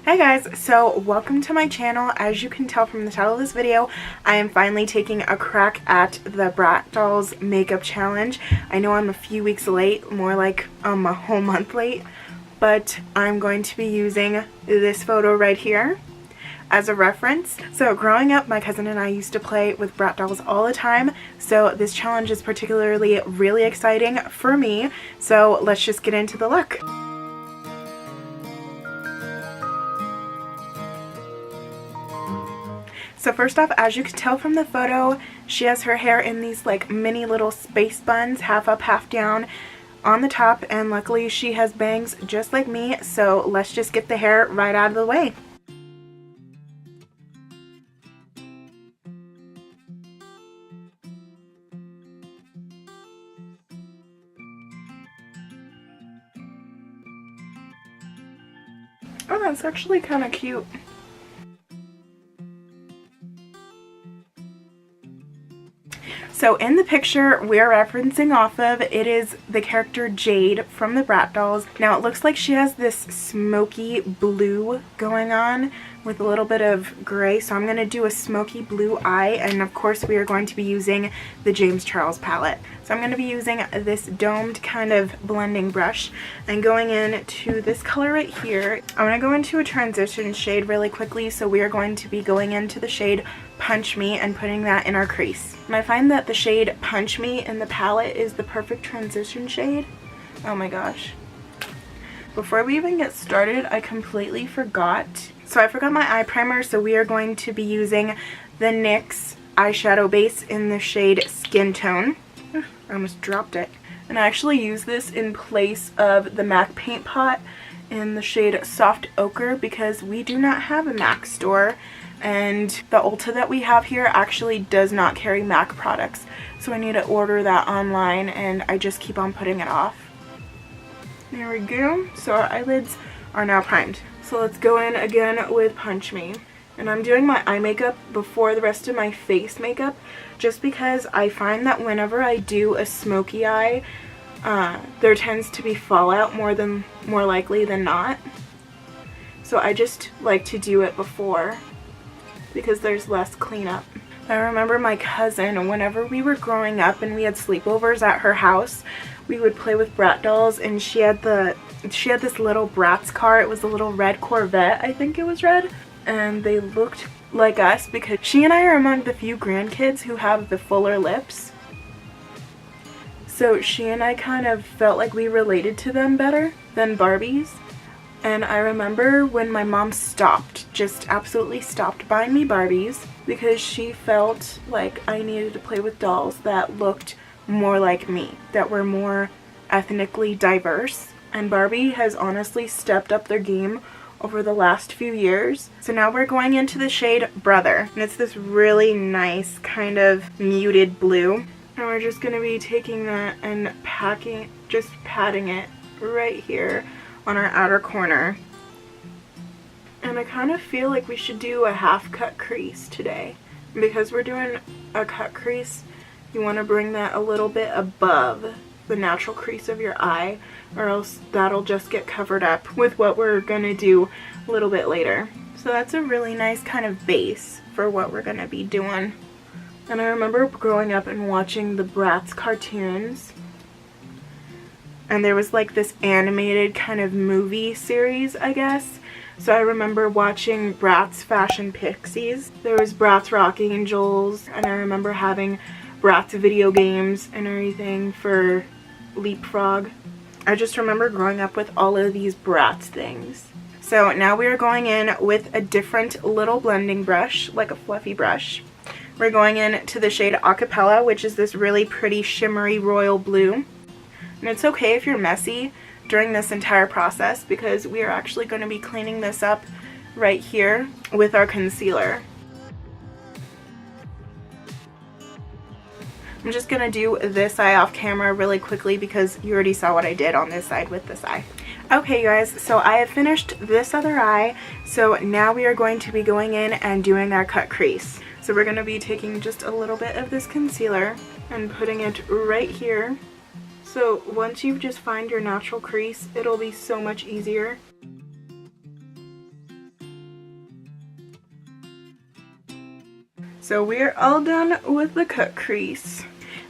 Hi guys, so welcome to my channel. As you can tell from the title of this video, I am finally taking a crack at the Bratz Dolls makeup challenge. I know I'm a few weeks late, more like a whole month late, but I'm going to be using this photo right here as a reference. So growing up, my cousin and I used to play with Bratz Dolls all the time, so this challenge is particularly really exciting for me. So let's just get into the look. So first off, as you can tell from the photo, she has her hair in these like mini little space buns, half up, half down on the top, and luckily she has bangs just like me, so let's just get the hair right out of the way. Oh, that's actually kind of cute. So in the picture we're referencing off of, it is the character Jade from the Bratz Dolls. Now it looks like she has this smoky blue going on with a little bit of gray, so I'm going to do a smoky blue eye, and of course we are going to be using the James Charles palette. So I'm going to be using this domed kind of blending brush and going in to this color right here. I'm going to go into a transition shade really quickly, so we are going to be going into the shade Punch Me and putting that in our crease. And I find that the shade Punch Me in the palette is the perfect transition shade. Oh my gosh. Before we even get started, I completely forgot. So I forgot my eye primer, so we are going to be using the NYX eyeshadow base in the shade Skin Tone. I almost dropped it. And I actually use this in place of the MAC paint pot in the shade Soft Ochre because we do not have a MAC store, and the Ulta that we have here actually does not carry MAC products, so I need to order that online, and I just keep on putting it off. There we go. So our eyelids are now primed. So let's go in again with Punch Me. And I'm doing my eye makeup before the rest of my face makeup just because I find that whenever I do a smoky eye, there tends to be fallout more likely than not. So I just like to do it before because there's less cleanup. I remember my cousin, whenever we were growing up and we had sleepovers at her house, we would play with Bratz Dolls, and she had this little Bratz car. It was a little red Corvette, I think it was red, and they looked like us because she and I are among the few grandkids who have the fuller lips. So she and I kind of felt like we related to them better than Barbies. And I remember when my mom just absolutely stopped buying me Barbies because she felt like I needed to play with dolls that looked more like me, that were more ethnically diverse. And Barbie has honestly stepped up their game over the last few years. So now we're going into the shade Brother, and it's this really nice kind of muted blue. And we're just going to be taking that and just patting it right here on our outer corner. And I kind of feel like we should do a half cut crease today. And because we're doing a cut crease, you want to bring that a little bit above the natural crease of your eye, or else that'll just get covered up with what we're going to do a little bit later. So that's a really nice kind of base for what we're going to be doing. And I remember growing up and watching the Bratz cartoons, and there was like this animated kind of movie series, I guess. So I remember watching Bratz Fashion Pixies. There was Bratz Rock Angels, and I remember having Bratz video games and everything for Leapfrog. I just remember growing up with all of these Bratz things. So now we are going in with a different little blending brush, like a fluffy brush. We're going in to the shade Acapella, which is this really pretty shimmery royal blue. And it's okay if you're messy during this entire process because we are actually going to be cleaning this up right here with our concealer. I'm just going to do this eye off camera really quickly because you already saw what I did on this side with this eye. Okay guys, so I have finished this other eye, so now we are going to be going in and doing our cut crease. So we're going to be taking just a little bit of this concealer and putting it right here. So once you just find your natural crease, it'll be so much easier. So we're all done with the cut crease.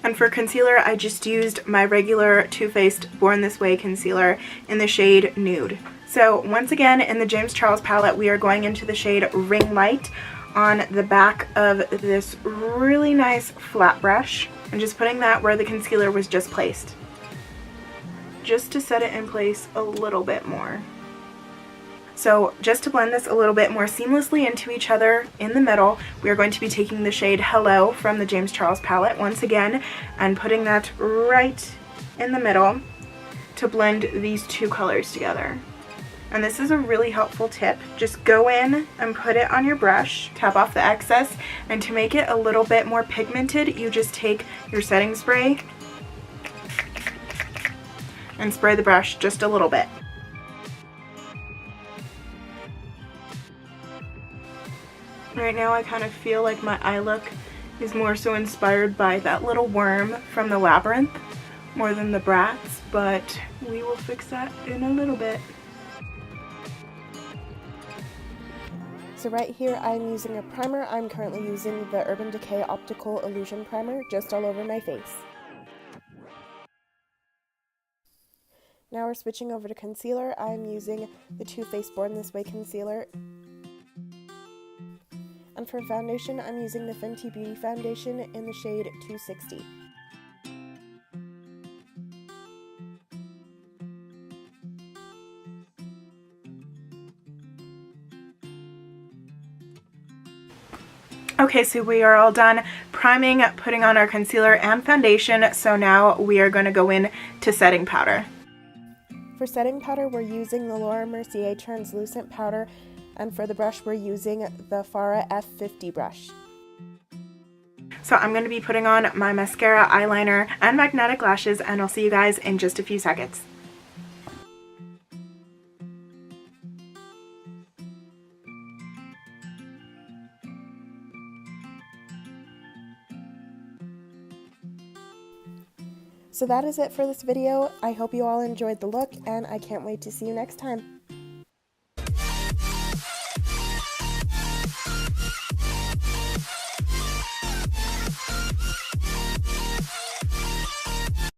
And for concealer, I just used my regular Too Faced Born This Way concealer in the shade Nude. So once again, in the James Charles palette, we are going into the shade Ring Light on the back of this really nice flat brush, and just putting that where the concealer was just placed, just to set it in place a little bit more. So just to blend this a little bit more seamlessly into each other in the middle, we are going to be taking the shade Hello from the James Charles palette once again and putting that right in the middle to blend these two colors together. And this is a really helpful tip. Just go in and put it on your brush, tap off the excess, and to make it a little bit more pigmented, you just take your setting spray and spray the brush just a little bit. Right now I kind of feel like my eye look is more so inspired by that little worm from the Labyrinth more than the Bratz, but we will fix that in a little bit. So right here I'm using a primer. I'm currently using the Urban Decay Optical Illusion Primer just all over my face. Now we're switching over to concealer. I'm using the Too Faced Born This Way concealer. And for foundation, I'm using the Fenty Beauty foundation in the shade 260. Okay, so we are all done priming, putting on our concealer and foundation, so now we are going to go in to setting powder. For setting powder, we're using the Laura Mercier translucent powder, and for the brush, we're using the Farah F50 brush. So I'm going to be putting on my mascara, eyeliner, and magnetic lashes, and I'll see you guys in just a few seconds. So that is it for this video. I hope you all enjoyed the look, and I can't wait to see you next time.